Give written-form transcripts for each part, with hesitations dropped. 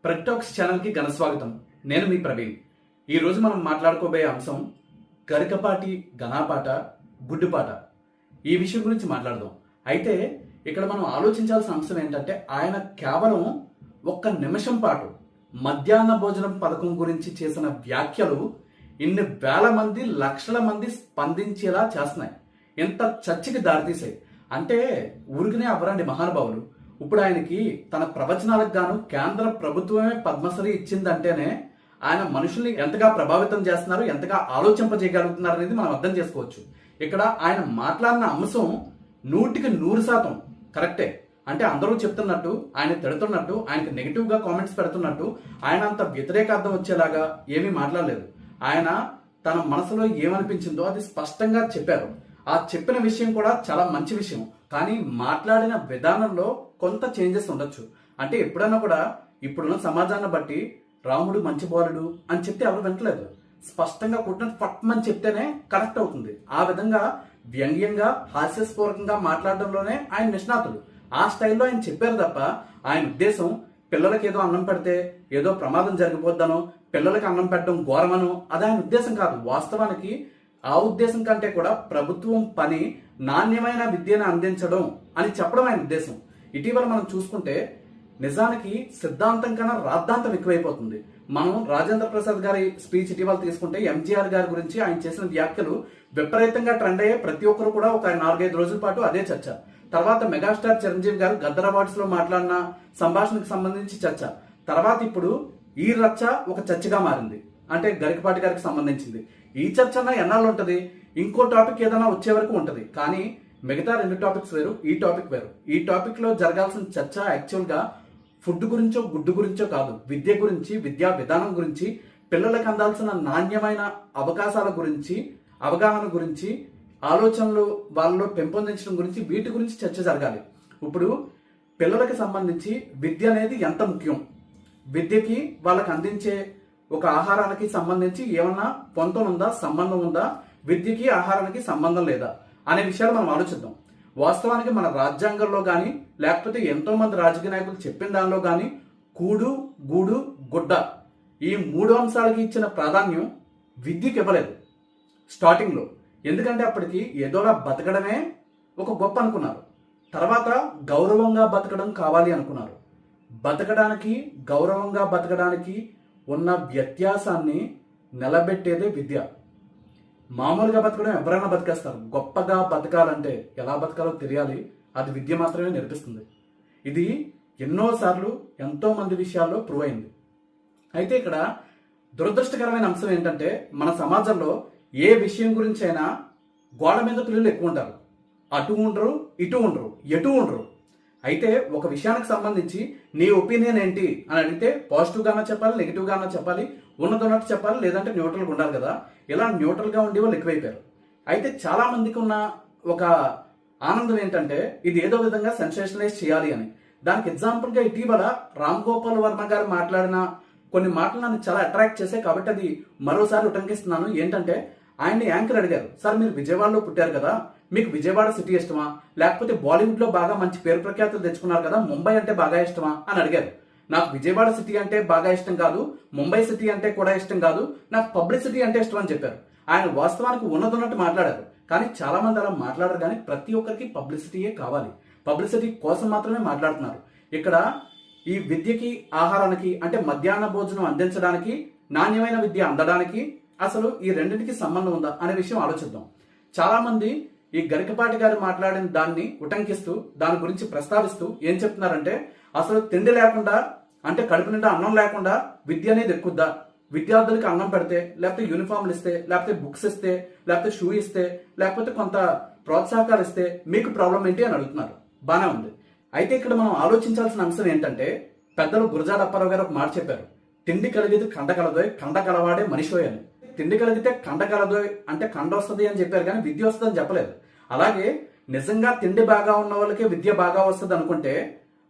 ప్రక్టాక్స్ ఛానల్కి ఘన స్వాగతం. నేను మీ ప్రవీణ్. ఈరోజు మనం మాట్లాడుకోబోయే అంశం గరికపాటి ఘనాపాట గుడ్డుపాట. ఈ విషయం గురించి మాట్లాడదాం. అయితే ఇక్కడ మనం ఆలోచించాల్సిన అంశం ఏంటంటే ఆయన కేవలం ఒక్క నిమిషం పాటు మధ్యాహ్న భోజనం పథకం గురించి చేసిన వ్యాఖ్యలు ఇన్ని వేల మంది లక్షల మంది స్పందించేలా చేస్తున్నాయి. ఎంత చర్చకి దారితీసాయి అంటే ఊరికనే అవ్వరండి మహానుభావులు. ఇప్పుడు ఆయనకి తన ప్రవచనాలకు గాను కేంద్ర ప్రభుత్వమే పద్మశ్రీ ఇచ్చిందంటేనే ఆయన మనుషుల్ని ఎంతగా ప్రభావితం చేస్తున్నారు, ఎంతగా ఆలోచింపజేయగలుగుతున్నారు అనేది మనం అర్థం చేసుకోవచ్చు. ఇక్కడ ఆయన మాట్లాడిన అంశం 100% కరెక్టే. అంటే అందరూ చెప్తున్నట్టు, ఆయన తిడుతున్నట్టు, ఆయనకి నెగిటివ్ గా కామెంట్స్ పెడుతున్నట్టు ఆయన అంత వ్యతిరేకార్థం వచ్చేలాగా ఏమీ మాట్లాడలేదు. ఆయన తన మనసులో ఏమనిపించిందో అది స్పష్టంగా చెప్పారు. ఆ చెప్పిన విషయం కూడా చాలా మంచి విషయం. కానీ మాట్లాడిన విధానంలో కొంత చేంజెస్ ఉండొచ్చు. అంటే ఎప్పుడైనా కూడా ఇప్పుడున్న సమాజాన్ని బట్టి రాముడు మంచి బాలుడు అని చెప్తే ఎవరు వింటలేదు. స్పష్టంగా కొట్టినట్టు పట్టమని చెప్తేనే కరెక్ట్ అవుతుంది. ఆ విధంగా వ్యంగ్యంగా హాస్యస్పూర్వకంగా మాట్లాడడంలోనే ఆయన నిష్ణాతుడు. ఆ స్టైల్లో ఆయన చెప్పారు తప్ప ఆయన ఉద్దేశం పిల్లలకి ఏదో అన్నం పెడితే ఏదో ప్రమాదం జరిగిపోద్దనో, పిల్లలకి అన్నం పెట్టడం ఘోరమనో అది ఆయన ఉద్దేశం కాదు. వాస్తవానికి ఆ ఉద్దేశం కంటే కూడా ప్రభుత్వం పని నాణ్యమైన విద్యను అందించడం అని చెప్పడం ఆయన ఉద్దేశం. ఇటీవల మనం చూసుకుంటే నిజానికి సిద్ధాంతం కన్నా రాద్ధాంతం ఎక్కువైపోతుంది. మనం రాజేంద్ర ప్రసాద్ గారి స్పీచ్ ఇటీవల తీసుకుంటే ఎంజీఆర్ గారి గురించి ఆయన చేసిన వ్యాఖ్యలు విపరీతంగా ట్రెండ్ అయ్యే ప్రతి ఒక్కరు కూడా ఒక 4-5 రోజుల పాటు అదే చర్చ. తర్వాత మెగాస్టార్ చిరంజీవి గారు గద్దర్ అవార్డ్స్ లో మాట్లాడిన సంభాషణకు సంబంధించి చర్చ. తర్వాత ఇప్పుడు ఈ రచ్చ ఒక చర్చగా మారింది. అంటే గరికపాటి గారికి సంబంధించింది. ఈ చర్చ ఎన్నాళ్ళు ఉంటది, ఇంకో టాపిక్ ఏదైనా వచ్చే వరకు ఉంటది. కానీ మిగతా 2 టాపిక్స్ వేరు, ఈ టాపిక్ వేరు. ఈ టాపిక్ లో జరగాల్సిన చర్చ యాక్చువల్ గా ఫుడ్ గురించో గుడ్డు గురించో కాదు, విద్య గురించి, విద్యా విధానం గురించి, పిల్లలకు అందాల్సిన నాణ్యమైన అవకాశాల గురించి, అవగాహన గురించి, ఆలోచనలు వాళ్ళలో పెంపొందించడం గురించి, వీటి గురించి చర్చ జరగాలి. ఇప్పుడు పిల్లలకి సంబంధించి విద్య అనేది ఎంత ముఖ్యం, విద్యకి వాళ్ళకి అందించే ఒక ఆహారానికి సంబంధించి ఏమన్నా పొంతం ఉందా, సంబంధం ఉందా, విద్యకి ఆహారానికి సంబంధం లేదా అనే విషయాలు మనం ఆలోచిద్దాం. వాస్తవానికి మన రాజ్యాంగంలో కానీ లేకపోతే ఎంతో మంది రాజకీయ నాయకులు చెప్పిన దానిలో కానీ కూడు, గూడు, గుడ్డ ఈ 3 అంశాలకి ఇచ్చిన ప్రాధాన్యం విద్యకి ఇవ్వలేదు స్టార్టింగ్లో. ఎందుకంటే అప్పటికి ఏదోలా బతకడమే ఒక గొప్ప అనుకున్నారు. తర్వాత గౌరవంగా బతకడం కావాలి అనుకున్నారు. బతకడానికి, గౌరవంగా బతకడానికి ఉన్న వ్యత్యాసాన్ని నిలబెట్టేదే విద్య. మామూలుగా బతకడం ఎవరైనా బతికేస్తారు. గొప్పగా బతకాలంటే ఎలా బతకాలో తెలియాలి, అది విద్య మాత్రమే నేర్పిస్తుంది. ఇది ఎన్నోసార్లు ఎంతో మంది విషయాల్లో ప్రూవ్ అయింది. అయితే ఇక్కడ దురదృష్టకరమైన అంశం ఏంటంటే మన సమాజంలో ఏ విషయం గురించి అయినా గోడ మీద పిల్లలు ఎక్కువ ఉంటారు. అటు ఉండరు, ఇటు ఉండరు, ఎటు ఉండరు. అయితే ఒక విషయానికి సంబంధించి నీ ఒపీనియన్ ఏంటి అని అడిగితే పాజిటివ్ గానే చెప్పాలి, నెగిటివ్ గానే చెప్పాలి, ఉన్నదన్నట్టు చెప్పాలి, లేదంటే న్యూట్రల్గా ఉండాలి కదా. ఇలా న్యూట్రల్గా ఉండే వాళ్ళు ఎక్కువైపోయారు. అయితే చాలా మందికి ఉన్న ఒక ఆనందం ఏంటంటే ఇది ఏదో విధంగా సెన్సేషనలైజ్ చేయాలి అని. దానికి ఎగ్జాంపుల్గా ఇటీవల రామ్ గోపాల్ వర్మ గారు మాట్లాడిన కొన్ని మాటలు నన్ను చాలా అట్రాక్ట్ చేశాయి. కాబట్టి అది మరోసారి ఉటంకిస్తున్నాను. ఏంటంటే ఆయన్ని యాంకర్ అడిగారు, సార్ మీరు విజయవాడలో పుట్టారు కదా, మీకు విజయవాడ సిటీ ఇష్టమా, లేకపోతే బాలీవుడ్ లో బాగా మంచి పేరు ప్రఖ్యాతులు తెచ్చుకున్నారు కదా, ముంబై అంటే బాగా ఇష్టమా అని అడిగారు. నాకు విజయవాడ సిటీ అంటే బాగా ఇష్టం కాదు, ముంబై సిటీ అంటే కూడా ఇష్టం కాదు, నాకు పబ్లిసిటీ అంటే ఇష్టం అని చెప్పారు. ఆయన వాస్తవానికి ఉన్నదన్నట్టు మాట్లాడారు. కానీ చాలా మంది అలా మాట్లాడారు. కానీ ప్రతి ఒక్కరికి పబ్లిసిటీయే కావాలి, పబ్లిసిటీ కోసం మాత్రమే మాట్లాడుతున్నారు. ఇక్కడ ఈ విద్యకి, ఆహారానికి అంటే మధ్యాహ్న భోజనం అందించడానికి, నాణ్యమైన విద్య అందడానికి అసలు ఈ రెండింటికి సంబంధం ఉందా అనే విషయం ఆలోచిద్దాం. చాలా మంది ఈ గరికపాటి గారు మాట్లాడిన దాన్ని ఉటంకిస్తూ దాని గురించి ప్రస్తావిస్తూ ఏం చెప్తున్నారంటే అసలు తిండి లేకుండా అంటే కడుపు నిండా అన్నం లేకుండా విద్య అనేది ఎక్కుద్దా, విద్యార్థులకి అన్నం పెడితే, లేకపోతే యూనిఫామ్లు ఇస్తే, లేకపోతే బుక్స్ ఇస్తే, లేకపోతే షూ ఇస్తే, లేకపోతే కొంత ప్రోత్సాహకాలు ఇస్తే మీకు ప్రాబ్లం ఏంటి అని అడుగుతున్నారు. బానే ఉంది. అయితే ఇక్కడ మనం ఆలోచించాల్సిన అంశం ఏంటంటే పెద్దలు గురజాడ అప్పారావు గారు ఒక మాట చెప్పారు, తిండి కలిగేది కండ కలదోయ్, కండ కలవాడే మనిషోయ్ అని. తిండి కలిగితే కండ కలదోయ్ అంటే కండ వస్తుంది అని చెప్పారు, కానీ విద్య వస్తుంది అని చెప్పలేదు. అలాగే నిజంగా తిండి బాగా ఉన్న వాళ్ళకే విద్య బాగా వస్తుంది అనుకుంటే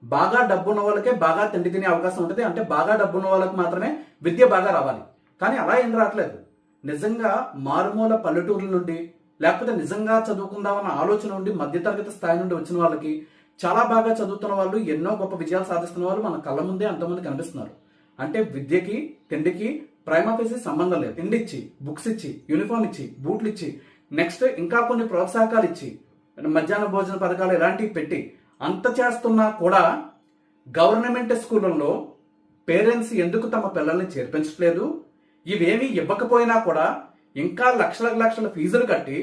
బాగా డబ్బు ఉన్న వాళ్ళకే బాగా తిండి తినే అవకాశం ఉంటుంది. అంటే బాగా డబ్బు ఉన్న వాళ్ళకి మాత్రమే విద్య బాగా రావాలి. కానీ అలా ఏం రావట్లేదు. నిజంగా మారుమూల పల్లెటూర్ల నుండి లేకపోతే నిజంగా చదువుకుందామన్న ఆలోచన నుండి మధ్యతరగతి స్థాయి నుండి వచ్చిన వాళ్ళకి, చాలా బాగా చదువుతున్న వాళ్ళు, ఎన్నో గొప్ప విజయాలు సాధిస్తున్న వాళ్ళు మన కళ్ళ ముందే అంతమంది కనిపిస్తున్నారు. అంటే విద్యకి తిండికి ప్రైమ్ ఆఫీస్ సంబంధం లేదు. తిండి ఇచ్చి, బుక్స్ ఇచ్చి, యూనిఫామ్ ఇచ్చి, బూట్లు ఇచ్చి, నెక్స్ట్ ఇంకా కొన్ని ప్రోత్సాహకాలు ఇచ్చి, మధ్యాహ్న భోజన పథకాలు ఇలాంటివి పెట్టి అంత చేస్తున్నా కూడా గవర్నమెంట్ స్కూళ్ళల్లో పేరెంట్స్ ఎందుకు తమ పిల్లల్ని చేర్పించట్లేదు? ఇవేమీ ఇవ్వకపోయినా కూడా ఇంకా లక్షల ఫీజులు కట్టి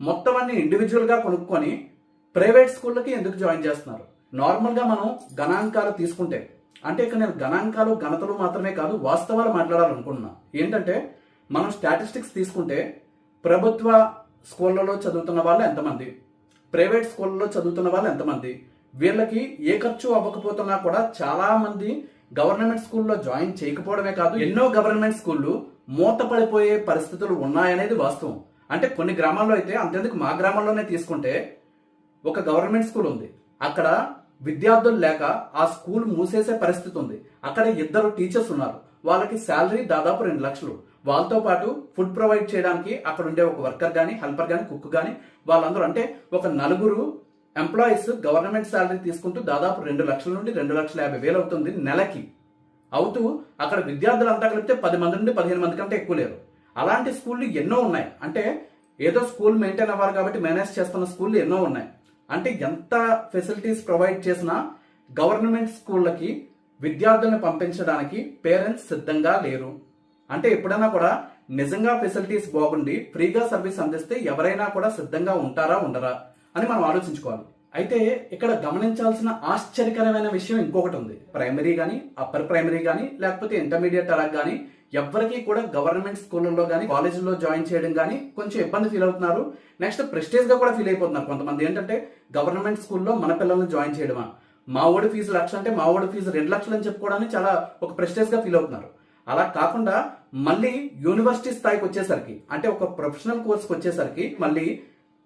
మొత్తం అన్ని ఇండివిజువల్గా కొనుక్కొని ప్రైవేట్ స్కూళ్ళకి ఎందుకు జాయిన్ చేస్తున్నారు? నార్మల్గా మనం గణాంకాలు తీసుకుంటే, అంటే ఇక్కడ నేను గణాంకాలు గణతలు మాత్రమే కాదు వాస్తవాలు మాట్లాడాలనుకుంటున్నా. ఏంటంటే మనం స్టాటిస్టిక్స్ తీసుకుంటే ప్రభుత్వ స్కూళ్ళలో చదువుతున్న వాళ్ళు ఎంతమంది, ప్రైవేట్ స్కూళ్ళలో చదువుతున్న వాళ్ళు ఎంతమంది, వీళ్ళకి ఏ ఖర్చు అవ్వకపోతున్నా కూడా చాలా మంది గవర్నమెంట్ స్కూల్లో జాయిన్ చేయకపోవడమే కాదు, ఎన్నో గవర్నమెంట్ స్కూళ్ళు మూతపడిపోయే పరిస్థితులు ఉన్నాయనేది వాస్తవం. అంటే కొన్ని గ్రామాల్లో అయితే, అంతేందుకు మా గ్రామంలోనే తీసుకుంటే ఒక గవర్నమెంట్ స్కూల్ ఉంది, అక్కడ విద్యార్థులు లేక ఆ స్కూల్ మూసేసే పరిస్థితి ఉంది. అక్కడ 2 టీచర్స్ ఉన్నారు, వాళ్ళకి శాలరీ దాదాపు 2 లక్షలు. వాళ్ళతో పాటు ఫుడ్ ప్రొవైడ్ చేయడానికి అక్కడ ఉండే ఒక వర్కర్ కానీ, హెల్పర్ కానీ, కుక్ కానీ, వాళ్ళందరూ అంటే ఒక 4 ఎంప్లాయీస్ గవర్నమెంట్ శాలరీ తీసుకుంటూ దాదాపు 2 లక్షల నుండి 2,50,000 అవుతుంది నెలకి. అవుతూ అక్కడ విద్యార్థులంతా కలిపితే 10 మంది నుండి 15 మంది కంటే ఎక్కువ లేరు. అలాంటి స్కూళ్ళు ఎన్నో ఉన్నాయి. అంటే ఏదో స్కూల్ మెయింటైన్ అవ్వాలి కాబట్టి మేనేజ్ చేస్తున్న స్కూళ్ళు ఎన్నో ఉన్నాయి. అంటే ఎంత ఫెసిలిటీస్ ప్రొవైడ్ చేసినా గవర్నమెంట్ స్కూళ్ళకి విద్యార్థులను పంపించడానికి పేరెంట్స్ సిద్ధంగా లేరు. అంటే ఎప్పుడైనా కూడా నిజంగా ఫెసిలిటీస్ బాగుండి ఫ్రీగా సర్వీస్ అందిస్తే ఎవరైనా కూడా సిద్ధంగా ఉంటారా ఉండరా అని మనం ఆలోచించుకోవాలి. అయితే ఇక్కడ గమనించాల్సిన ఆశ్చర్యకరమైన విషయం ఇంకొకటి ఉంది. ప్రైమరీ కానీ, అప్పర్ ప్రైమరీ కానీ, లేకపోతే ఇంటర్మీడియట్ అలా కానీ ఎవరికి కూడా గవర్నమెంట్ స్కూళ్ళలో కానీ కాలేజీల్లో జాయిన్ చేయడం కానీ కొంచెం ఇబ్బంది ఫీల్ అవుతున్నారు. నెక్స్ట్ ప్రెస్టేజ్ గా కూడా ఫీల్ అయిపోతున్నారు కొంతమంది. ఏంటంటే గవర్నమెంట్ స్కూల్లో మన పిల్లల్ని జాయిన్ చేయడమా, మా ఓడి ఫీజు 1,00,000 అంటే మా ఓడి ఫీజు 2 లక్షలు అని చెప్పుకోవడానికి చాలా ఒక ప్రెస్టేజ్ గా ఫీల్ అవుతున్నారు. అలా కాకుండా మళ్ళీ యూనివర్సిటీ స్థాయికి వచ్చేసరికి, అంటే ఒక ప్రొఫెషనల్ కోర్స్కి వచ్చేసరికి మళ్ళీ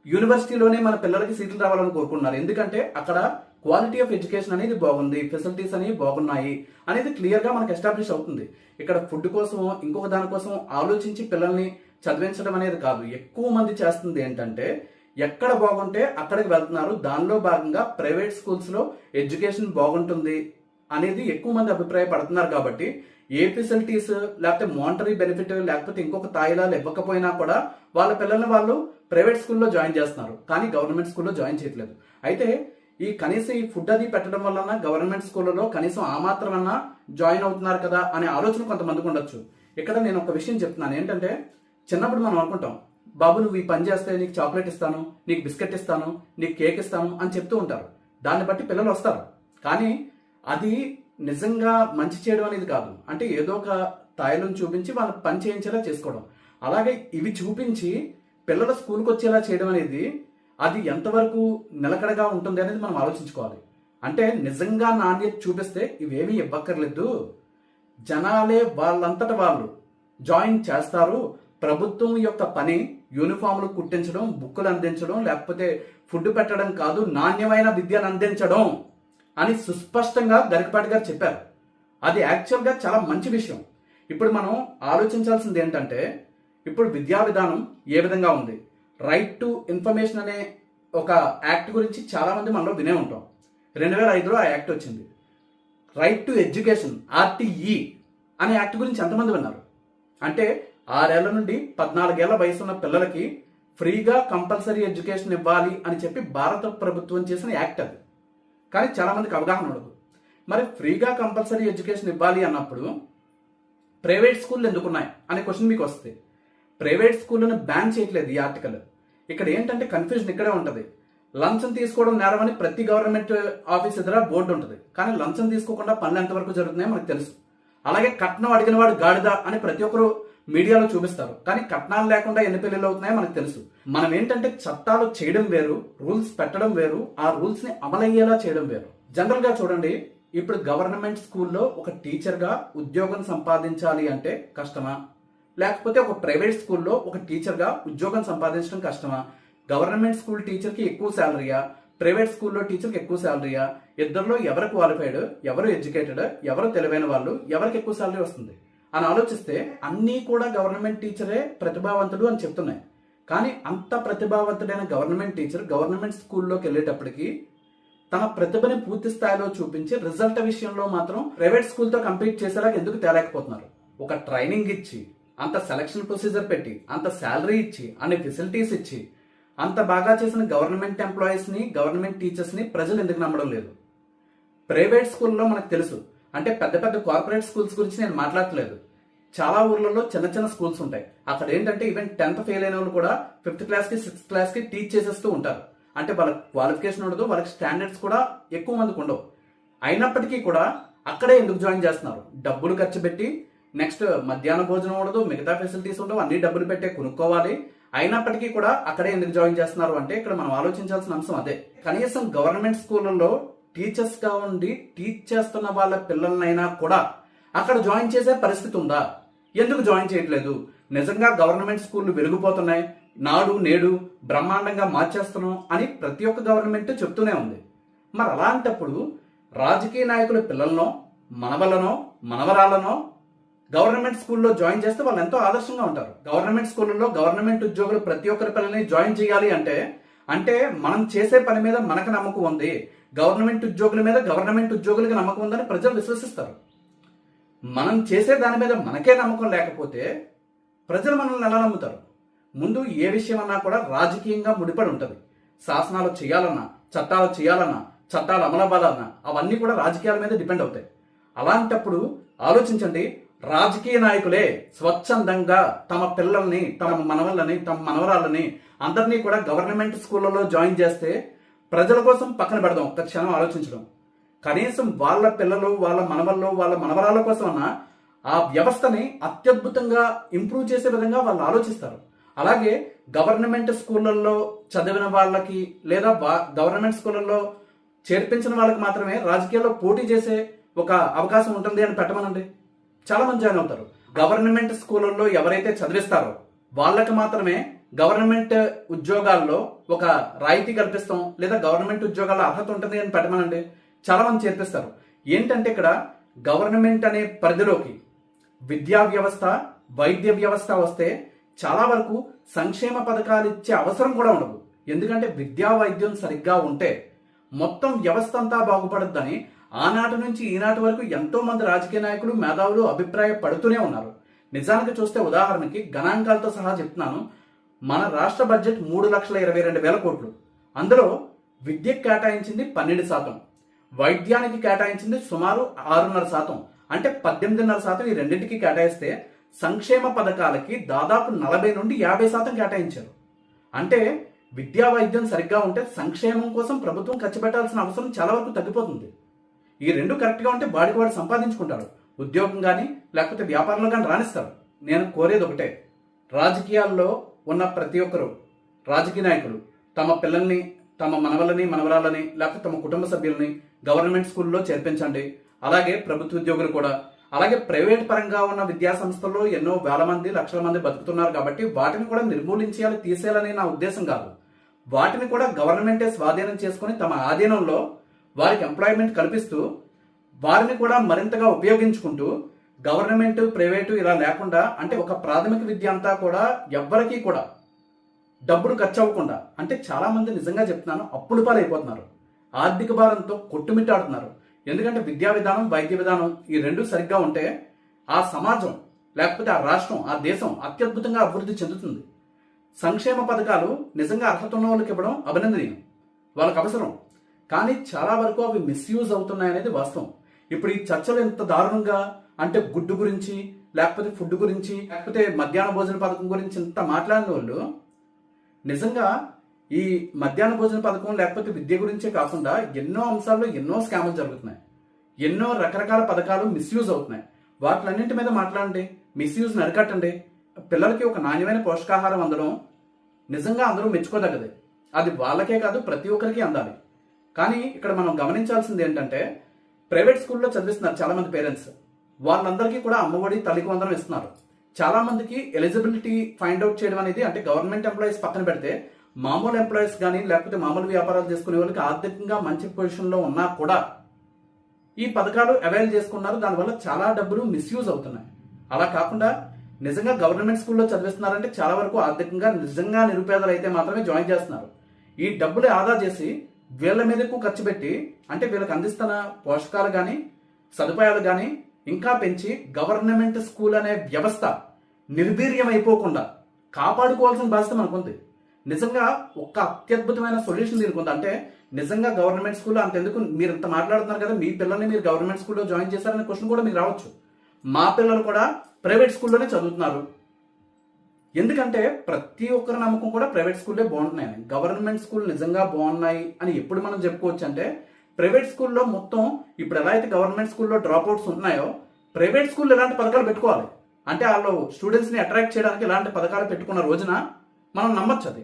యూనివర్సిటీలోనే మన పిల్లలకి సీట్లు రావాలని కోరుకుంటున్నారు. ఎందుకంటే అక్కడ క్వాలిటీ ఆఫ్ ఎడ్యుకేషన్ అనేది బాగుంది, ఫెసిలిటీస్ అనేవి బాగున్నాయి అనేది క్లియర్ గా మనకు ఎస్టాబ్లిష్ అవుతుంది. ఇక్కడ ఫుడ్ కోసం ఇంకొక దానికోసం ఆలోచించి పిల్లల్ని చదివించడం అనేది కాదు. ఎక్కువ మంది చేస్తుంది ఏంటంటే ఎక్కడ బాగుంటే అక్కడికి వెళ్తున్నారు. దానిలో భాగంగా ప్రైవేట్ స్కూల్స్ లో ఎడ్యుకేషన్ బాగుంటుంది అనేది ఎక్కువ మంది అభిప్రాయపడుతున్నారు. కాబట్టి ఏ ఫెసిలిటీస్ లేకపోతే మానిటరీ బెనిఫిట్ లేకపోతే ఇంకొక తాయిలాలు ఇవ్వకపోయినా కూడా వాళ్ళ పిల్లల్ని వాళ్ళు ప్రైవేట్ స్కూల్లో జాయిన్ చేస్తున్నారు, కానీ గవర్నమెంట్ స్కూల్లో జాయిన్ చేయట్లేదు. అయితే కనీసం ఈ ఫుడ్ అది పెట్టడం వలన గవర్నమెంట్ స్కూళ్ళలో కనీసం ఆ మాత్రమన్నా జాయిన్ అవుతున్నారు కదా అనే ఆలోచన కొంతమందికి ఉండొచ్చు. ఇక్కడ నేను ఒక విషయం చెప్తున్నాను. ఏంటంటే చిన్నప్పుడు మనం అనుకుంటాం, బాబు నువ్వు ఈ పని చేస్తే నీకు చాక్లెట్ ఇస్తాను, నీకు బిస్కెట్ ఇస్తాను, నీకు కేక్ ఇస్తాను అని చెప్తూ ఉంటారు. దాన్ని బట్టి పిల్లలు వస్తారు. కానీ అది నిజంగా మంచి చేయడం అనేది కాదు. అంటే ఏదో ఒక తాయిలను చూపించి వాళ్ళకి పని చేయించేలా చేసుకోవడం. అలాగే ఇవి చూపించి పిల్లల స్కూల్కి వచ్చేలా చేయడం అనేది అది ఎంతవరకు నిలకడగా ఉంటుంది అనేది మనం ఆలోచించుకోవాలి. అంటే నిజంగా నాణ్యత చూపిస్తే ఇవేమీ ఇవ్వక్కర్లేదు, జనాలే వాళ్ళంతట వాళ్ళు జాయిన్ చేస్తారు. ప్రభుత్వం యొక్క పని యూనిఫామ్లు కుట్టించడం, బుక్కులు అందించడం, లేకపోతే ఫుడ్ పెట్టడం కాదు, నాణ్యమైన విద్యను అందించడం అని సుస్పష్టంగా గరికపాటి గారు చెప్పారు. అది యాక్చువల్గా చాలా మంచి విషయం. ఇప్పుడు మనం ఆలోచించాల్సింది ఏంటంటే, ఇప్పుడు విద్యా విధానం ఏ విధంగా ఉంది. రైట్ టు ఇన్ఫర్మేషన్ అనే ఒక యాక్ట్ గురించి చాలా మంది మనలో వినే ఉంటాం. 2005లో ఆ యాక్ట్ వచ్చింది. రైట్ టు ఎడ్యుకేషన్ RTE అనే యాక్ట్ గురించి ఎంతమంది విన్నారు? అంటే 6 ఏళ్ల నుండి 14 ఏళ్ల వయసు ఉన్న పిల్లలకి ఫ్రీగా కంపల్సరీ ఎడ్యుకేషన్ ఇవ్వాలి అని చెప్పి భారత ప్రభుత్వం చేసిన యాక్ట్ అది. కానీ చాలా మందికి అవగాహన ఉండదు. మరి ఫ్రీగా కంపల్సరీ ఎడ్యుకేషన్ ఇవ్వాలి అన్నప్పుడు ప్రైవేట్ స్కూళ్ళు ఎందుకున్నాయి అనే క్వశ్చన్ మీకు వస్తుంది. ప్రైవేట్ స్కూళ్ళను బ్యాన్ చేయట్లేదు ఈ ఆర్టికల్. ఇక్కడ ఏంటంటే కన్ఫ్యూజన్ ఇక్కడే ఉంటుంది. లంచం తీసుకోవడం నేరం అని ప్రతి గవర్నమెంట్ ఆఫీస్ ఎదుర బోర్డు ఉంటుంది, కానీ లంచం తీసుకోకుండా పనులు ఎంతవరకు జరుగుతున్నాయో మనకు తెలుసు. అలాగే కట్నం అడిగిన వాడు గాడిద అని ప్రతి ఒక్కరు మీడియాలో చూపిస్తారు, కానీ కట్నాలు లేకుండా ఎన్ని పెళ్లిళ్ళు అవుతున్నాయో మనకు తెలుసు. మనం ఏంటంటే చట్టాలు చేయడం వేరు, రూల్స్ పెట్టడం వేరు, ఆ రూల్స్ ని అమలయ్యేలా చేయడం వేరు. జనరల్ గా చూడండి, ఇప్పుడు గవర్నమెంట్ స్కూల్లో ఒక టీచర్ గా ఉద్యోగం సంపాదించాలి అంటే కష్టమా, లేకపోతే ఒక ప్రైవేట్ స్కూల్లో ఒక టీచర్ గా ఉద్యోగం సంపాదించడం కష్టమా? గవర్నమెంట్ స్కూల్ టీచర్ కి ఎక్కువ శాలరీయా, ప్రైవేట్ స్కూల్లో టీచర్ కి ఎక్కువ శాలరీయా? ఇద్దరిలో ఎవరు క్వాలిఫైడ్, ఎవరు ఎడ్యుకేటెడ్, ఎవరు తెలివైన వాళ్ళు, ఎవరికి ఎక్కువ శాలరీ వస్తుంది అని ఆలోచిస్తే అన్నీ కూడా గవర్నమెంట్ టీచరే ప్రతిభావంతుడు అని చెప్తున్నాయి. కానీ అంత ప్రతిభావంతుడైన గవర్నమెంట్ టీచర్ గవర్నమెంట్ స్కూల్లోకి వెళ్ళేటప్పటికి తన ప్రతిభని పూర్తి స్థాయిలో చూపించి రిజల్ట్ విషయంలో మాత్రం ప్రైవేట్ స్కూల్తో కంపీట్ చేసేలాగా ఎందుకు తేలేకపోతున్నారు? ఒక ట్రైనింగ్ ఇచ్చి, అంత సెలక్షన్ ప్రొసీజర్ పెట్టి, అంత శాలరీ ఇచ్చి, అన్ని ఫెసిలిటీస్ ఇచ్చి, అంత బాగా చేసిన గవర్నమెంట్ ఎంప్లాయీస్ని, గవర్నమెంట్ టీచర్స్ని ప్రజలు ఎందుకు నమ్మడం లేదు? ప్రైవేట్ స్కూల్లో మనకు తెలుసు, అంటే పెద్ద పెద్ద కార్పొరేట్ స్కూల్స్ గురించి నేను మాట్లాడట్లేదు. చాలా ఊర్లలో చిన్న చిన్న స్కూల్స్ ఉంటాయి. అక్కడ ఏంటంటే ఈవెన్ 10th ఫెయిల్ అయిన వాళ్ళు కూడా 5th క్లాస్కి 6th క్లాస్కి టీచ్ చేసేస్తూ ఉంటారు. అంటే వాళ్ళ క్వాలిఫికేషన్ ఉండదు, వాళ్ళకి స్టాండర్డ్స్ కూడా ఎక్కువ మందికి ఉండవు. అయినప్పటికీ కూడా అక్కడే ఎందుకు జాయిన్ చేస్తున్నారు? డబ్బులు ఖర్చు పెట్టి, నెక్స్ట్ మధ్యాహ్న భోజనం ఉండదు, మిగతా ఫెసిలిటీస్ ఉండవు, అన్ని డబ్బులు పెట్టే కొనుక్కోవాలి. అయినప్పటికీ కూడా అక్కడే ఎందుకు జాయిన్ చేస్తున్నారు అంటే ఇక్కడ మనం ఆలోచించాల్సిన అంశం అదే. కనీసం గవర్నమెంట్ స్కూళ్ళల్లో టీచర్స్ గా ఉండి టీచ్ చేస్తున్న వాళ్ళ పిల్లలనైనా కూడా అక్కడ జాయిన్ చేసే పరిస్థితి ఉందా? ఎందుకు జాయిన్ చేయట్లేదు? నిజంగా గవర్నమెంట్ స్కూళ్ళు వెలిగిపోతున్నాయి, నాడు నేడు బ్రహ్మాండంగా మార్చేస్తున్నాం అని ప్రతి ఒక్క గవర్నమెంట్ చెప్తూనే ఉంది. మరి అలాంటప్పుడు రాజకీయ నాయకుల పిల్లలనో, మనవలనో, మనవరాలనో గవర్నమెంట్ స్కూల్లో జాయిన్ చేస్తే వాళ్ళు ఎంతో ఆదర్శంగా ఉంటారు. గవర్నమెంట్ స్కూళ్ళలో గవర్నమెంట్ ఉద్యోగులు ప్రతి ఒక్కరి పిల్లల్ని జాయిన్ చేయాలి అంటే మనం చేసే పని మీద మనకు నమ్మకం ఉంది, గవర్నమెంట్ ఉద్యోగుల మీద గవర్నమెంట్ ఉద్యోగులకి నమ్మకం ఉందని ప్రజలు విశ్వసిస్తారు. మనం చేసే దాని మీద మనకే నమ్మకం లేకపోతే ప్రజలు మనల్ని ఎలా నమ్ముతారు? ముందు ఏ విషయం అన్నా కూడా రాజకీయంగా ముడిపడి ఉంటుంది. శాసనాలు చేయాలన్నా, చట్టాలు చేయాలన్నా, చట్టాలు అమలవ్వాలన్నా అవన్నీ కూడా రాజకీయాల మీద డిపెండ్ అవుతాయి. అలాంటప్పుడు ఆలోచించండి, రాజకీయ నాయకులే స్వచ్ఛందంగా తమ పిల్లల్ని, తమ మనవళ్ళని, తమ మనవరాళ్ళని అందరినీ కూడా గవర్నమెంట్ స్కూళ్ళలో జాయిన్ చేస్తే ప్రజల కోసం పక్కన పెడదాం. ఒక్క క్షణం ఆలోచించడం, కనీసం వాళ్ళ పిల్లలు, వాళ్ళ మనవళ్ళు, వాళ్ళ మనవరాళ్ళ కోసం అన్న ఆ వ్యవస్థని అత్యద్భుతంగా ఇంప్రూవ్ చేసే విధంగా వాళ్ళు ఆలోచిస్తారు. అలాగే గవర్నమెంట్ స్కూళ్ళల్లో చదివిన వాళ్ళకి లేదా గవర్నమెంట్ స్కూళ్ళల్లో చేర్పించిన వాళ్ళకి మాత్రమే రాజకీయాల్లో పోటీ చేసే ఒక అవకాశం ఉంటుంది అని పెట్టమనండి, చాలా మంది జాయిన్ అవుతారు. గవర్నమెంట్ స్కూళ్ళల్లో ఎవరైతే చదివిస్తారో వాళ్ళకి మాత్రమే గవర్నమెంట్ ఉద్యోగాల్లో ఒక రాయితీ కల్పిస్తాం లేదా గవర్నమెంట్ ఉద్యోగాల అర్హత ఉంటుంది అని పెట్టమనండి, చాలా మంది చేర్పిస్తారు. ఏంటంటే ఇక్కడ గవర్నమెంట్ అనే పరిధిలోకి విద్యా వ్యవస్థ, వైద్య వ్యవస్థ వస్తే చాలా వరకు సంక్షేమ పథకాలు ఇచ్చే అవసరం కూడా ఉండదు. ఎందుకంటే విద్యా వైద్యం సరిగ్గా ఉంటే మొత్తం వ్యవస్థ అంతా బాగుపడుద్దని ఆనాటి నుంచి ఈనాటి వరకు ఎంతో మంది రాజకీయ నాయకులు, మేధావులు అభిప్రాయపడుతూనే ఉన్నారు. నిజానికి చూస్తే ఉదాహరణకి గణాంకాలతో సహా చెప్తున్నాను, మన రాష్ట్ర బడ్జెట్ 3,22,000 కోట్లు. అందులో విద్యకు కేటాయించింది 12%, వైద్యానికి కేటాయించింది సుమారు 6.5%, అంటే 18.5% ఈ రెండింటికి కేటాయిస్తే సంక్షేమ పథకాలకి దాదాపు 40 నుండి 50% కేటాయించారు. అంటే విద్యా వైద్యం సరిగ్గా ఉంటే సంక్షేమం కోసం ప్రభుత్వం ఖర్చు పెట్టాల్సిన అవసరం చాలా వరకు తగ్గిపోతుంది. ఈ రెండు కరెక్ట్గా ఉంటే వాడికి వాడు సంపాదించుకుంటాడు, ఉద్యోగం కానీ లేకపోతే వ్యాపారంలో కానీ రాణిస్తారు. నేను కోరేది ఒకటే, రాజకీయాల్లో ఉన్న ప్రతి ఒక్కరు రాజకీయ నాయకులు తమ పిల్లల్ని, తమ మనవలని, మనవరాలని లేకపోతే తమ కుటుంబ సభ్యులని గవర్నమెంట్ స్కూల్లో చేర్పించండి. అలాగే ప్రభుత్వ ఉద్యోగులు కూడా, అలాగే ప్రైవేట్ పరంగా ఉన్న విద్యా సంస్థల్లో ఎన్నో వేల మంది, లక్షల మంది బతుకుతున్నారు కాబట్టి వాటిని కూడా నిర్మూలించేయాలి, తీసేయాలని నా ఉద్దేశం కాదు. వాటిని కూడా గవర్నమెంటే స్వాధీనం చేసుకుని తమ ఆధీనంలో వారికి ఎంప్లాయ్మెంట్ కల్పిస్తూ వారిని కూడా మరింతగా ఉపయోగించుకుంటూ గవర్నమెంట్, ప్రైవేటు ఇలా లేకుండా, అంటే ఒక ప్రాథమిక విద్య అంతా కూడా ఎవ్వరికీ కూడా డబ్బులు ఖర్చు అవ్వకుండా, అంటే చాలా మంది నిజంగా చెప్తున్నాను అప్పుల పాలైపోతున్నారు, ఆర్థిక భారంతో కొట్టుమిట్టాడుతున్నారు. ఎందుకంటే విద్యా విధానం, వైద్య విధానం ఈ రెండు సరిగ్గా ఉంటే ఆ సమాజం లేకపోతే ఆ రాష్ట్రం, ఆ దేశం అత్యద్భుతంగా అభివృద్ధి చెందుతుంది. సంక్షేమ పథకాలు నిజంగా అర్హత ఉన్న వాళ్ళకి ఇవ్వడం అభినందనీయం, వాళ్ళకి అవసరం. కానీ చాలా వరకు అవి మిస్యూజ్ అవుతున్నాయి అనేది వాస్తవం. ఇప్పుడు ఈ చర్చలు ఎంత దారుణంగా, అంటే గుడ్డు గురించి లేకపోతే ఫుడ్ గురించి లేకపోతే మధ్యాహ్న భోజన పథకం గురించి ఇంత మాట్లాడిన వాళ్ళు నిజంగా ఈ మధ్యాహ్న భోజన పథకం లేకపోతే విద్య గురించే కాకుండా ఎన్నో అంశాల్లో ఎన్నో స్కాములు జరుగుతున్నాయి, ఎన్నో రకరకాల పథకాలు మిస్యూజ్ అవుతున్నాయి. వాటిలన్నింటి మీద మాట్లాడండి, మిస్యూజ్ని అరికట్టండి. పిల్లలకి ఒక నాణ్యమైన పోషకాహారం అందడం నిజంగా అందరూ మెచ్చుకోదగ్గది. అది వాళ్ళకే కాదు ప్రతి ఒక్కరికి అందాలి. కానీ ఇక్కడ మనం గమనించాల్సింది ఏంటంటే ప్రైవేట్ స్కూల్లో చదివిస్తున్నారు చాలా మంది పేరెంట్స్, వాళ్ళందరికీ కూడా అమ్మఒడి, తల్లికి వందనం ఇస్తున్నారు. చాలా మందికి ఎలిజిబిలిటీ ఫైండ్ అవుట్ చేయడం అనేది, అంటే గవర్నమెంట్ ఎంప్లాయీస్ పక్కన పెడితే మామూలు ఎంప్లాయీస్ కానీ లేకపోతే మామూలు వ్యాపారాలు చేసుకునే వాళ్ళకి ఆర్థికంగా మంచి పొజిషన్లో ఉన్నా కూడా ఈ పథకాలు అవైల్ చేసుకున్నారు. దానివల్ల చాలా డబ్బులు మిస్యూజ్ అవుతున్నాయి. అలా కాకుండా నిజంగా గవర్నమెంట్ స్కూల్లో చదివిస్తున్నారంటే చాలా వరకు ఆర్థికంగా నిజంగా నిరుపేదలు అయితే మాత్రమే జాయిన్ చేస్తున్నారు. ఈ డబ్బులు ఆదా చేసి వీళ్ళ మీద ఎక్కువ ఖర్చు పెట్టి అంటే వీళ్ళకి అందిస్తున్న పోషకాలు కానీ సదుపాయాలు కానీ ఇంకా పెంచి గవర్నమెంట్ స్కూల్ అనే వ్యవస్థ నిర్వీర్యం అయిపోకుండా కాపాడుకోవాల్సిన బాధ్యత మనకుంది. నిజంగా ఒక అత్యద్భుతమైన సొల్యూషన్ దీనికి ఉంది. అంటే నిజంగా గవర్నమెంట్ స్కూల్లో అంతెందుకు, మీరు ఇంత మాట్లాడుతున్నారు కదా, మీ పిల్లల్ని మీరు గవర్నమెంట్ స్కూల్లో జాయిన్ చేశారనే క్వశ్చన్ కూడా మీకు రావచ్చు. మా పిల్లలు కూడా ప్రైవేట్ స్కూల్లోనే చదువుతున్నారు. ఎందుకంటే ప్రతి ఒక్కరి నమ్మకం కూడా ప్రైవేట్ స్కూల్లే బాగుంటున్నాయని. గవర్నమెంట్ స్కూల్ నిజంగా బాగున్నాయి అని ఎప్పుడు మనం చెప్పుకోవచ్చు అంటే, ప్రైవేట్ స్కూల్లో మొత్తం ఇప్పుడు ఎలా అయితే గవర్నమెంట్ స్కూల్లో డ్రాప్ అవుట్స్ ఉన్నాయో, ప్రైవేట్ స్కూల్లో ఇలాంటి పథకాలు పెట్టుకోవాలి. అంటే వాళ్ళు స్టూడెంట్స్ని అట్రాక్ట్ చేయడానికి ఇలాంటి పథకాలు పెట్టుకున్న రోజున మనం నమ్మచ్చు అది.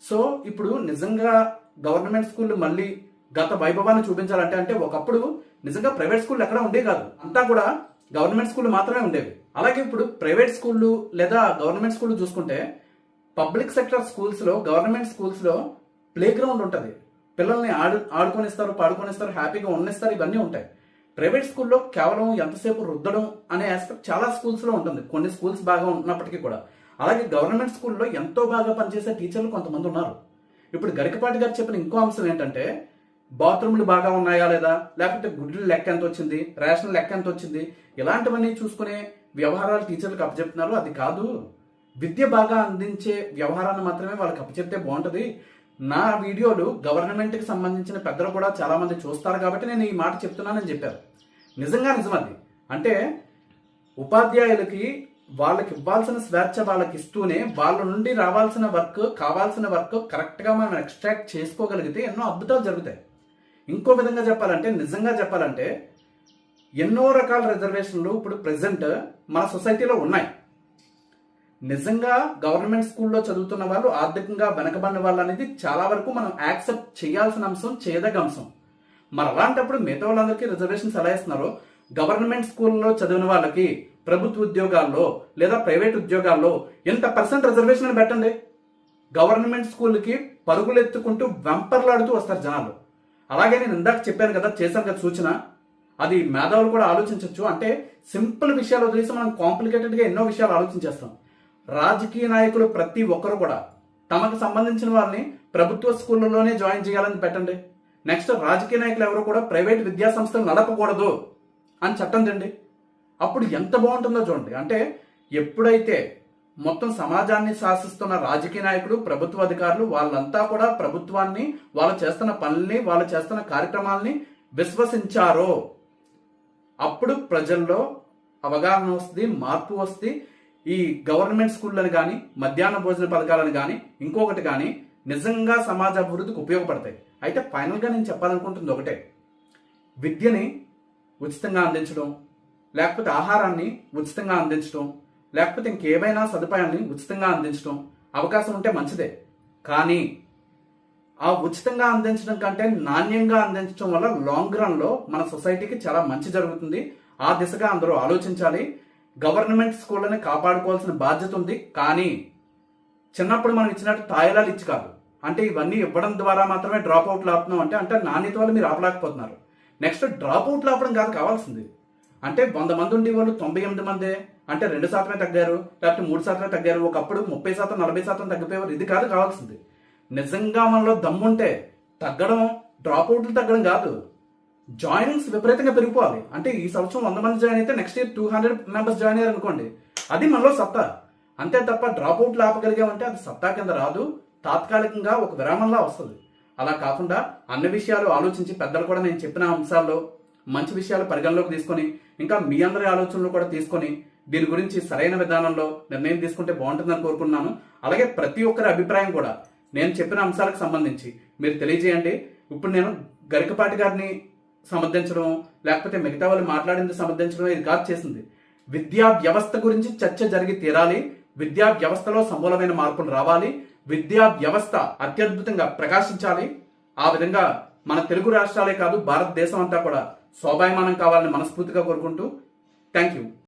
సో ఇప్పుడు నిజంగా గవర్నమెంట్ స్కూల్ మళ్ళీ గత వైభవాన్ని చూపించాలంటే, అంటే ఒకప్పుడు నిజంగా ప్రైవేట్ స్కూల్ ఎక్కడ ఉండే కాదు, అంతా కూడా గవర్నమెంట్ స్కూల్ మాత్రమే ఉండేవి. అలాగే ఇప్పుడు ప్రైవేట్ స్కూళ్ళు లేదా గవర్నమెంట్ స్కూల్ చూసుకుంటే, పబ్లిక్ సెక్టర్ స్కూల్స్లో గవర్నమెంట్ స్కూల్స్లో ప్లే గ్రౌండ్ ఉంటుంది, పిల్లల్ని ఆడుకొనిస్తారు, పాడుకొనిస్తారు, హ్యాపీగా ఉన్నిస్తారు, ఇవన్నీ ఉంటాయి. ప్రైవేట్ స్కూల్లో కేవలం ఎంతసేపు రుద్దడం అనే ఆస్పెక్ట్ చాలా స్కూల్స్లో ఉంటుంది, కొన్ని స్కూల్స్ బాగా ఉన్నప్పటికీ కూడా. అలాగే గవర్నమెంట్ స్కూల్లో ఎంతో బాగా పనిచేసే టీచర్లు కొంతమంది ఉన్నారు. ఇప్పుడు గరికపాటి గారు చెప్పిన ఇంకో అంశం ఏంటంటే, బాత్రూమ్లు బాగా ఉన్నాయా లేదా, లేకపోతే గుడ్లు లెక్క ఎంత వచ్చింది, రేషన్ లెక్క ఎంత వచ్చింది, ఇలాంటివన్నీ చూసుకునే వ్యవహారాలు టీచర్లకు అప్పచెప్తున్నారు. అది కాదు, విద్య బాగా అందించే వ్యవహారాన్ని మాత్రమే వాళ్ళకి అప్పచెప్తే బాగుంటుంది. నా వీడియోలు గవర్నమెంట్కి సంబంధించిన పెద్దలు కూడా చాలా మంది చూస్తారు కాబట్టి నేను ఈ మాట చెప్తున్నానని చెప్పారు. నిజంగా నిజం అది. అంటే ఉపాధ్యాయులకి వాళ్ళకి ఇవ్వాల్సిన స్వేచ్ఛ వాళ్ళకి ఇస్తూనే వాళ్ళ నుండి రావాల్సిన వర్క్, కావాల్సిన వర్క్ కరెక్ట్గా మనం ఎక్స్ట్రాక్ట్ చేసుకోగలిగితే ఎన్నో అద్భుతాలు జరుగుతాయి. ఇంకో విధంగా చెప్పాలంటే, నిజంగా చెప్పాలంటే, ఎన్నో రకాల రిజర్వేషన్లు ఇప్పుడు ప్రెసెంట్ మన సొసైటీలో ఉన్నాయి. నిజంగా గవర్నమెంట్ స్కూల్లో చదువుతున్న వాళ్ళు ఆర్థికంగా వెనకబడిన వాళ్ళు అనేది చాలా వరకు మనం యాక్సెప్ట్ చేయాల్సిన అంశం, చేయదగ్గ అంశం. మరి అలాంటప్పుడు మిగతా వాళ్ళందరికీ రిజర్వేషన్స్ ఎలా ఇస్తున్నారో, గవర్నమెంట్ స్కూల్లో చదివిన వాళ్ళకి ప్రభుత్వ ఉద్యోగాల్లో లేదా ప్రైవేట్ ఉద్యోగాల్లో ఎంత పర్సెంట్ రిజర్వేషన్ అని పెట్టండి. గవర్నమెంట్ స్కూల్కి పరుగులు ఎత్తుకుంటూ వెంపర్లాడుతూ వస్తారు జనాలు. అలాగే నేను ఇందాక చెప్పాను కదా, చేశాను కదా సూచన, అది మేధావులు కూడా ఆలోచించవచ్చు. అంటే సింపుల్ విషయాలు వదిలేసి మనం కాంప్లికేటెడ్గా ఎన్నో విషయాలు ఆలోచించేస్తాం. రాజకీయ నాయకులు ప్రతి ఒక్కరు కూడా తమకు సంబంధించిన వారిని ప్రభుత్వ స్కూళ్ళలోనే జాయిన్ చేయాలని పెట్టండి. నెక్స్ట్, రాజకీయ నాయకులు ఎవరు కూడా ప్రైవేట్ విద్యా సంస్థలు నడపకూడదు అని చట్టం తెండి. అప్పుడు ఎంత బాగుంటుందో చూడండి. అంటే ఎప్పుడైతే మొత్తం సమాజాన్ని శాసిస్తున్న రాజకీయ నాయకులు, ప్రభుత్వ అధికారులు వాళ్ళంతా కూడా ప్రభుత్వాన్ని, వాళ్ళు చేస్తున్న పనుల్ని, వాళ్ళు చేస్తున్న కార్యక్రమాలని విశ్వసించారో అప్పుడు ప్రజల్లో అవగాహన వస్తుంది, మార్పు వస్తుంది. ఈ గవర్నమెంట్ స్కూళ్ళని కానీ, మధ్యాహ్న భోజన పథకాలను కానీ, ఇంకొకటి కానీ నిజంగా సమాజ అభివృద్ధికి ఉపయోగపడతాయి. అయితే ఫైనల్గా నేను చెప్పాలనుకుంటుంది ఒకటే, విద్యని ఉచితంగా అందించడం, లేకపోతే ఆహారాన్ని ఉచితంగా అందించడం, లేకపోతే ఇంకేమైనా సదుపాయాన్ని ఉచితంగా అందించడం అవకాశం ఉంటే మంచిదే. కానీ ఆ ఉచితంగా అందించడం కంటే నాణ్యంగా అందించడం వల్ల లాంగ్ రన్లో మన సొసైటీకి చాలా మంచి జరుగుతుంది. ఆ దిశగా అందరూ ఆలోచించాలి. గవర్నమెంట్ స్కూళ్ళని కాపాడుకోవాల్సిన బాధ్యత ఉంది. కానీ చిన్నప్పుడు మనం ఇచ్చినట్టు తాయిలాలు ఇచ్చి కాదు. అంటే ఇవన్నీ ఇవ్వడం ద్వారా మాత్రమే డ్రాప్ అవుట్లు ఆపుతున్నాం అంటే నాణ్యత వల్ల మీరు ఆపలేకపోతున్నారు. నెక్స్ట్, డ్రాప్ అవుట్లు ఆపడం కాదు కావాల్సింది. అంటే 100 మంది ఉండే వాళ్ళు 98 మందే, అంటే 2% తగ్గారు, లేకపోతే 3% తగ్గారు. ఒకప్పుడు 30%, 40% తగ్గిపోయేవారు. ఇది కాదు కావాల్సింది. నిజంగా మనలో దమ్ముంటే తగ్గడం, డ్రాప్ అవుట్లు తగ్గడం కాదు, జాయినింగ్స్ విపరీతంగా పెరిగిపోవాలి. అంటే ఈ సంవత్సరం 100 మంది జాయిన్ అయితే నెక్స్ట్ ఇయర్ 200 మెంబర్స్ జాయిన్ అయ్యారు అనుకోండి, అది మనలో సత్తా. అంతే తప్ప డ్రాప్ అవుట్లు ఆపగలిగామంటే అది సత్తా కింద రాదు, తాత్కాలికంగా ఒక విరామంలా వస్తుంది. అలా కాకుండా అన్ని విషయాలు ఆలోచించి, పెద్దలు కూడా నేను చెప్పిన అంశాల్లో మంచి విషయాలు పరిగణలోకి తీసుకొని, ఇంకా మీ అందరి ఆలోచనలు కూడా తీసుకొని దీని గురించి సరైన విధానంలో నిర్ణయం తీసుకుంటే బాగుంటుందని కోరుకున్నాను. అలాగే ప్రతి ఒక్కరి అభిప్రాయం కూడా నేను చెప్పిన అంశాలకు సంబంధించి మీరు తెలియజేయండి. ఇప్పుడు నేను గరికపాటి గారిని సమర్థించడం, లేకపోతే మిగతా వాళ్ళు మాట్లాడింది సమర్థించడం ఇది కాదు చేసింది. విద్యా వ్యవస్థ గురించి చర్చ జరిగి తీరాలి. విద్యా వ్యవస్థలో సమూలమైన మార్పులు రావాలి. విద్యా వ్యవస్థ అత్యద్భుతంగా ప్రకాశించాలి. ఆ విధంగా మన తెలుగు రాష్ట్రాలే కాదు, భారతదేశం అంతా కూడా శోభాయమానం కావాలని మనస్ఫూర్తిగా కోరుకుంటూ థ్యాంక్ యూ.